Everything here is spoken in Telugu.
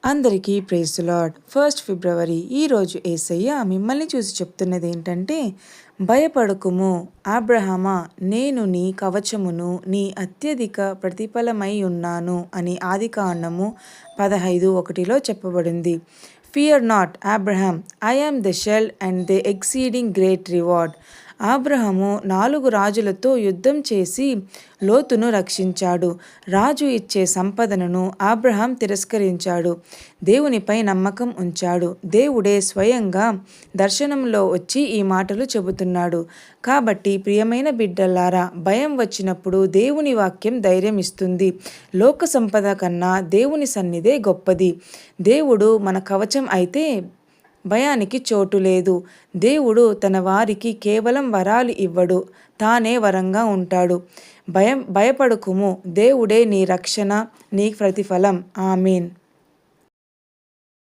అందరికీ ప్రైజ్ ది లార్డ్. 1 ఫిబ్రవరి ఈరోజు యేసయ్య మిమ్మల్ని చూసి చెప్తున్నది ఏంటంటే, భయపడకుము అబ్రహామా, నేను నీ కవచమును, నీ అత్యధిక ప్రతిఫలమై ఉన్నాను అని ఆదికాండము 15:1 చెప్పబడింది. Fear not Abraham, I am the shield and the exceeding great reward. అబ్రహాము 4 రాజులతో యుద్ధం చేసి లోతును రక్షించాడు. రాజు ఇచ్చే సంపదను అబ్రహాం తిరస్కరించాడు. దేవునిపై నమ్మకం ఉంచాడు. దేవుడే స్వయంగా దర్శనంలో వచ్చి ఈ మాటలు చెబుతున్నాడు. కాబట్టి ప్రియమైన బిడ్డలారా, భయం వచ్చినప్పుడు దేవుని వాక్యం ధైర్యం ఇస్తుంది. లోక సంపద కన్నా దేవుని సన్నిధే గొప్పది. దేవుడు మన కవచం అయితే భయానికి చోటు లేదు. దేవుడు తన వారికి కేవలం వరాలు ఇవ్వడు, తానే వరంగా ఉంటాడు. భయపడకుము, దేవుడే నీ రక్షణ, నీ ప్రతిఫలం. ఆమేన్.